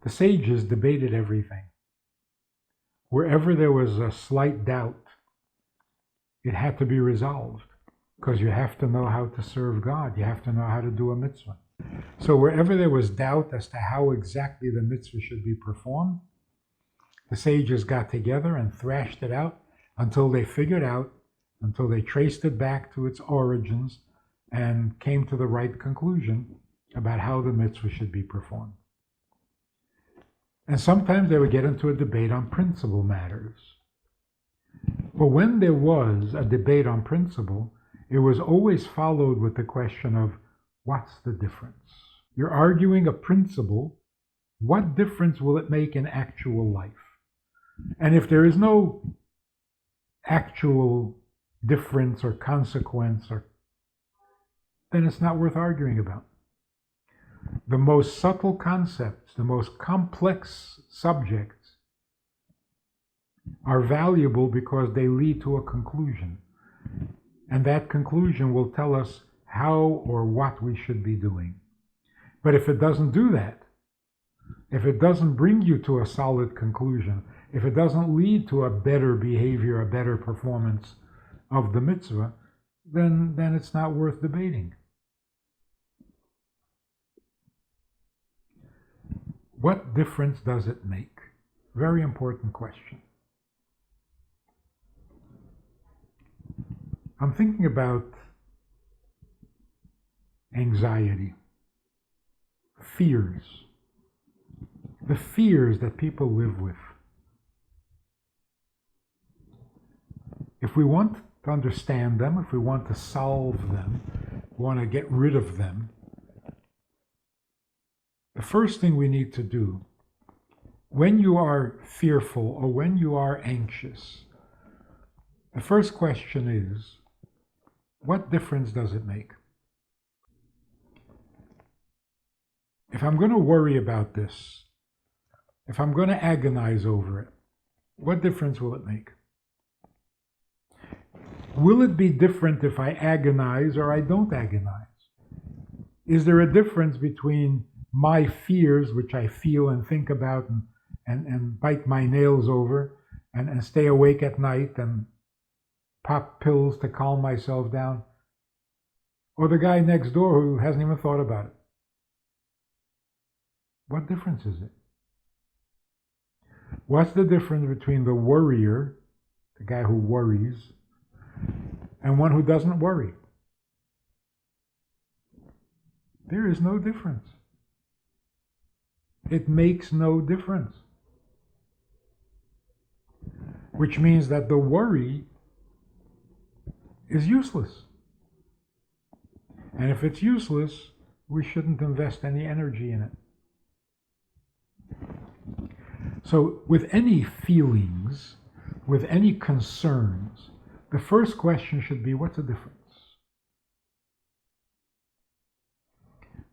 The sages debated everything. Wherever there was a slight doubt, it had to be resolved, because you have to know how to serve God. You have to know how to do a mitzvah. So wherever there was doubt as to how exactly the mitzvah should be performed, the sages got together and thrashed it out until they figured out, until they traced it back to its origins and came to the right conclusion about how the mitzvah should be performed. And sometimes they would get into a debate on principle matters. But when there was a debate on principle, it was always followed with the question of, what's the difference? You're arguing a principle. What difference will it make in actual life? And if there is no actual difference or consequence, then it's not worth arguing about. The most subtle concepts, the most complex subjects are valuable because they lead to a conclusion. And that conclusion will tell us how or what we should be doing. But if it doesn't do that, if it doesn't bring you to a solid conclusion, if it doesn't lead to a better behavior, a better performance of the mitzvah, then it's not worth debating. What difference does it make? Very important question. I'm thinking about anxiety, fears, the fears that people live with. If we want to understand them, if we want to solve them, we want to get rid of them, the first thing we need to do, when you are fearful or when you are anxious, the first question is, what difference does it make? If I'm going to worry about this, if I'm going to agonize over it, what difference will it make? Will it be different if I agonize or I don't agonize? Is there a difference between my fears, which I feel and think about and bite my nails over and stay awake at night and pop pills to calm myself down, or the guy next door who hasn't even thought about it? What difference is it? What's the difference between the worrier, the guy who worries, and one who doesn't worry? There is no difference. It makes no difference. Which means that the worry is useless. And if it's useless, we shouldn't invest any energy in it. So with any feelings, with any concerns, the first question should be, what's the difference?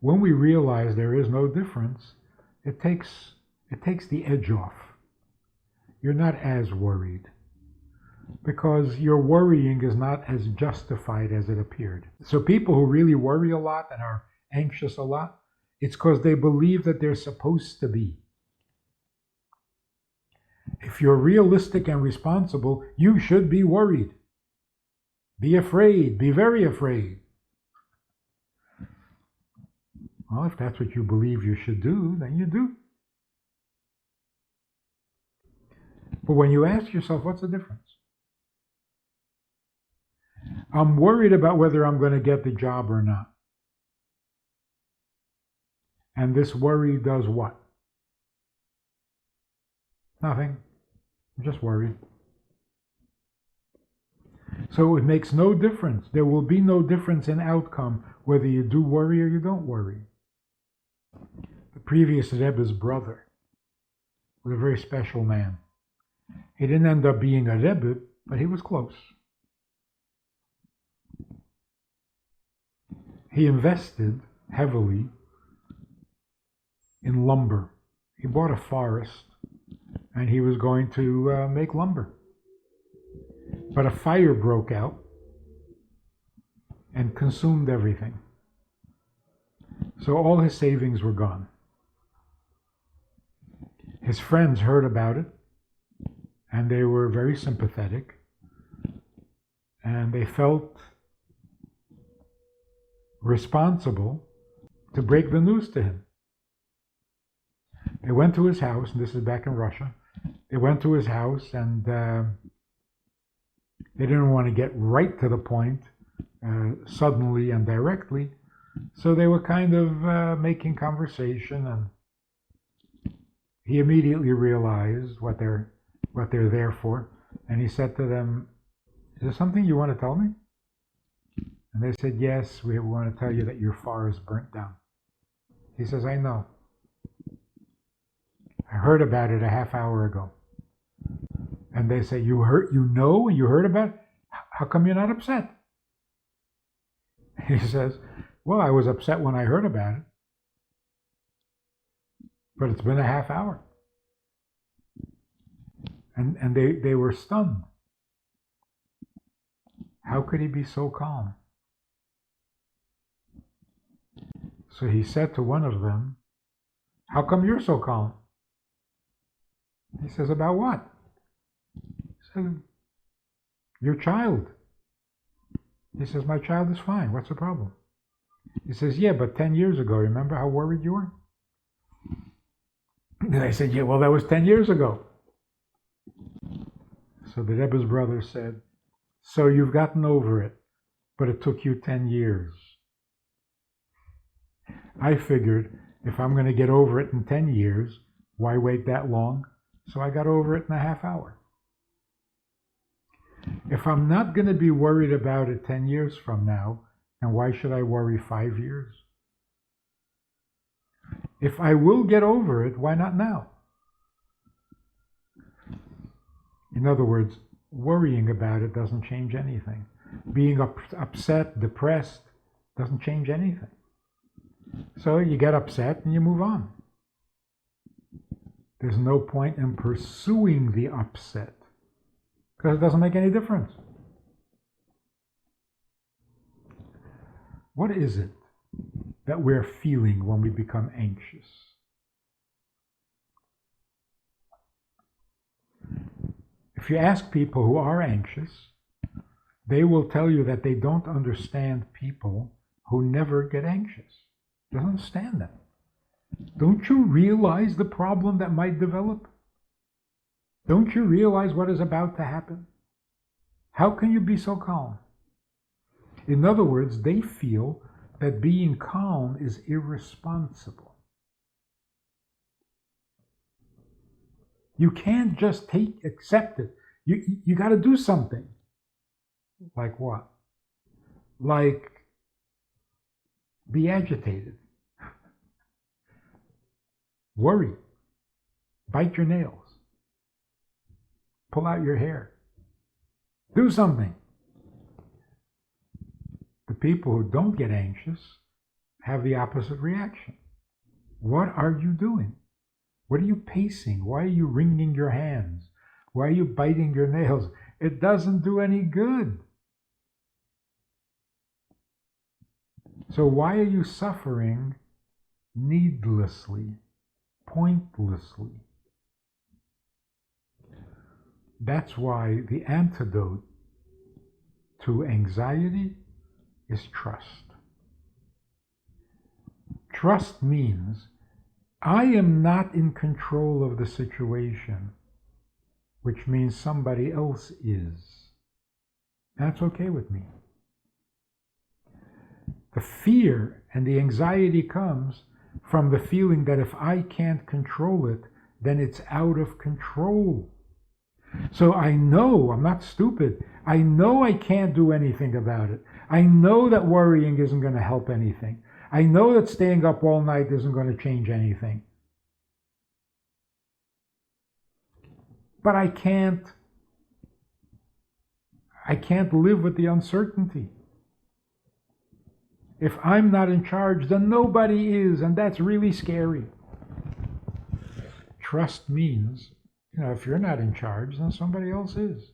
When we realize there is no difference, it takes the edge off. You're not as worried, because your worrying is not as justified as it appeared. So people who really worry a lot and are anxious a lot, it's because they believe that they're supposed to be. If you're realistic and responsible, you should be worried. Be afraid, be very afraid. Well, if that's what you believe you should do, then you do. But when you ask yourself, what's the difference? I'm worried about whether I'm going to get the job or not. And this worry does what? Nothing. I'm just worried. So it makes no difference. There will be no difference in outcome whether you do worry or you don't worry. The previous Rebbe's brother was a very special man. He didn't end up being a Rebbe, but he was close. He invested heavily in lumber. He bought a forest and he was going to make lumber. But a fire broke out and consumed everything. So all his savings were gone. His friends heard about it, and they were very sympathetic, and they felt responsible to break the news to him. They went to his house, and this is back in Russia. They went to his house, and they didn't want to get right to the point suddenly and directly, so they were kind of making conversation, and he immediately realized what they're there for, and he said to them, "Is there something you want to tell me?" And they said, "Yes, we want to tell you that your forest burnt down." He says, "I know. I heard about it a half hour ago." And they say, "You heard about it? How come you're not upset?" He says, "Well, I was upset when I heard about it, but it's been a half hour." And they were stunned. How could he be so calm? So he said to one of them, "How come you're so calm?" He says, "About what?" He said, "Your child." He says, "My child is fine. What's the problem?" He says, "Yeah, but 10 years ago, remember how worried you were?" And I said, "Yeah, well, that was 10 years ago." So the Rebbe's brother said, "So you've gotten over it, but it took you 10 years. I figured if I'm going to get over it in 10 years, why wait that long? So I got over it in a half hour. If I'm not going to be worried about it 10 years from now, then why should I worry 5 years? If I will get over it, why not now?" In other words, worrying about it doesn't change anything. Being upset, depressed, doesn't change anything. So you get upset and you move on. There's no point in pursuing the upset, because it doesn't make any difference. What is it that we're feeling when we become anxious? If you ask people who are anxious, they will tell you that they don't understand people who never get anxious. They don't understand them. Don't you realize the problem that might develop? Don't you realize what is about to happen? How can you be so calm? In other words, they feel that being calm is irresponsible. You can't just accept it. You got to do something. Like what? Like be agitated, worry, bite your nails, pull out your hair, do something. The people who don't get anxious have the opposite reaction. What are you doing? What are you pacing? Why are you wringing your hands? Why are you biting your nails? It doesn't do any good. So why are you suffering needlessly, pointlessly? That's why the antidote to anxiety is trust. Trust means I am not in control of the situation, which means somebody else is. That's okay with me. The fear and the anxiety comes from the feeling that if I can't control it, then it's out of control. So I know, I'm not stupid, I know I can't do anything about it. I know that worrying isn't going to help anything. I know that staying up all night isn't going to change anything. But I can't live with the uncertainty. If I'm not in charge, then nobody is, and that's really scary. Trust means, if you're not in charge, then somebody else is.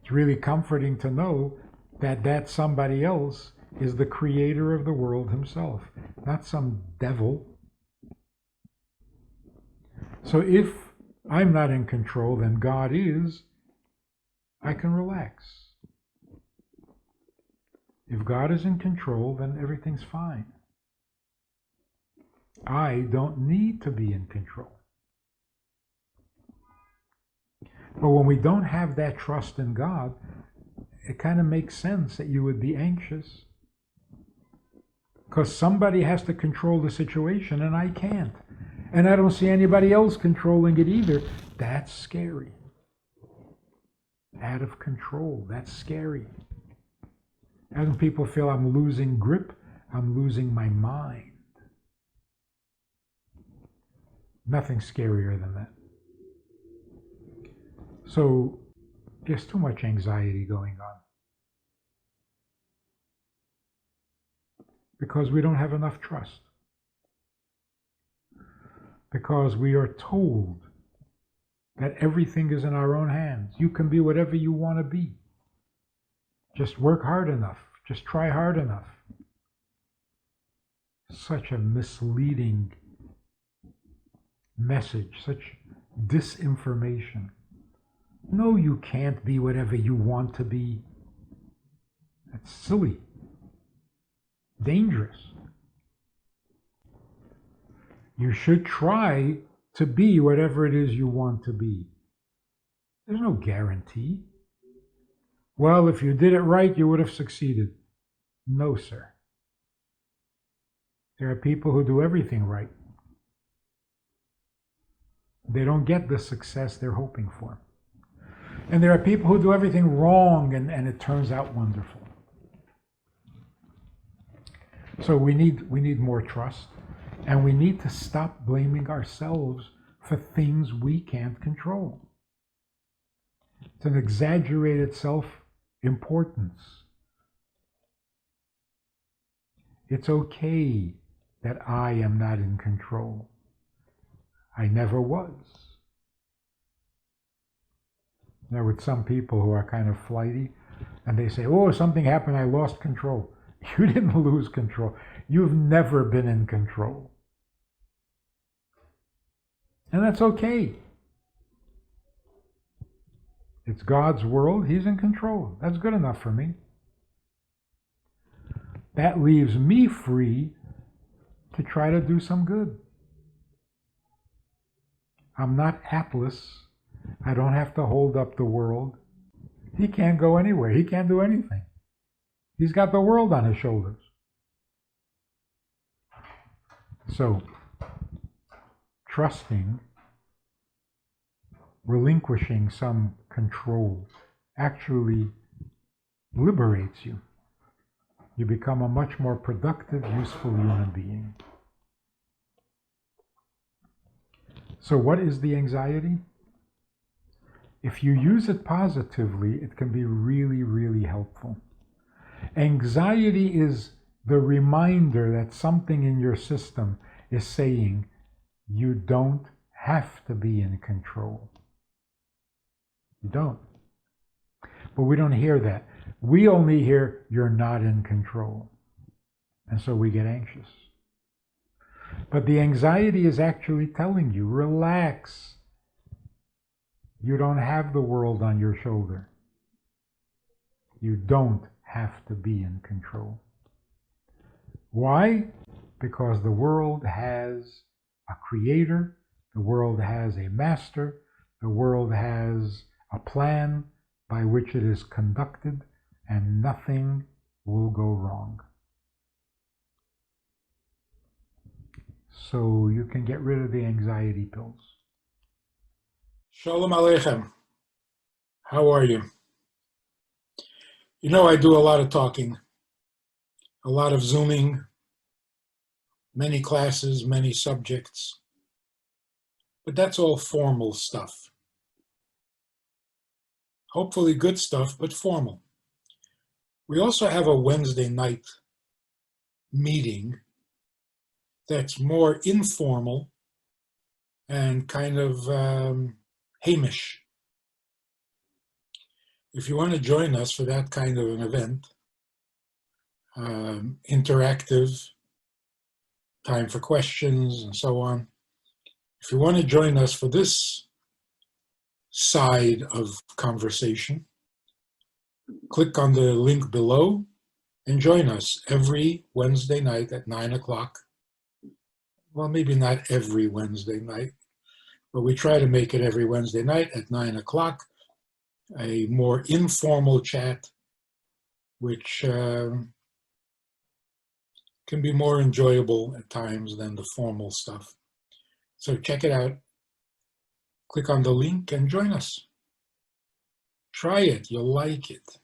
It's really comforting to know that somebody else is the creator of the world himself, not some devil. So if I'm not in control, then God is, I can relax. If God is in control, then everything's fine. I don't need to be in control. But when we don't have that trust in God, it kind of makes sense that you would be anxious. Because somebody has to control the situation and I can't. And I don't see anybody else controlling it either. That's scary. Out of control, that's scary. And when people feel I'm losing grip, I'm losing my mind. Nothing scarier than that. So there's too much anxiety going on. Because we don't have enough trust. Because we are told that everything is in our own hands. You can be whatever you want to be. Just work hard enough. Just try hard enough. Such a misleading message, such disinformation. No, you can't be whatever you want to be. That's silly. Dangerous. You should try to be whatever it is you want to be. There's no guarantee. Well, if you did it right, you would have succeeded. No, sir. There are people who do everything right. They don't get the success they're hoping for. And there are people who do everything wrong and it turns out wonderful. So we need more trust, and we need to stop blaming ourselves for things we can't control. It's an exaggerated self-importance. It's okay that I am not in control. I never was. Now, with some people who are kind of flighty, and they say, oh, something happened, I lost control. You didn't lose control. You've never been in control. And that's okay. It's God's world. He's in control. That's good enough for me. That leaves me free to try to do some good. I'm not Atlas. I don't have to hold up the world. He can't go anywhere. He can't do anything. He's got the world on his shoulders. So, trusting, relinquishing some control actually liberates you. You become a much more productive, useful human being. So what is the anxiety? If you use it positively, it can be really, really helpful. Anxiety is the reminder that something in your system is saying you don't have to be in control. You don't. But we don't hear that. We only hear you're not in control. And so we get anxious. But the anxiety is actually telling you, relax. You don't have the world on your shoulder. You don't have to be in control. Why? Because the world has a creator, the world has a master, the world has a plan by which it is conducted, and nothing will go wrong. So you can get rid of the anxiety pills. Shalom Aleichem. How are you? You know, I do a lot of talking, a lot of Zooming, many classes, many subjects, but that's all formal stuff. Hopefully good stuff, but formal. We also have a Wednesday night meeting that's more informal and kind of Hamish. If you want to join us for that kind of an event, interactive, time for questions, and so on. If you want to join us for this side of conversation, click on the link below and join us every Wednesday night at 9 o'clock. Well, maybe not every Wednesday night, but we try to make it every Wednesday night at 9 o'clock, a more informal chat, which can be more enjoyable at times than the formal stuff. So check it out. Click on the link and join us. Try it. You'll like it.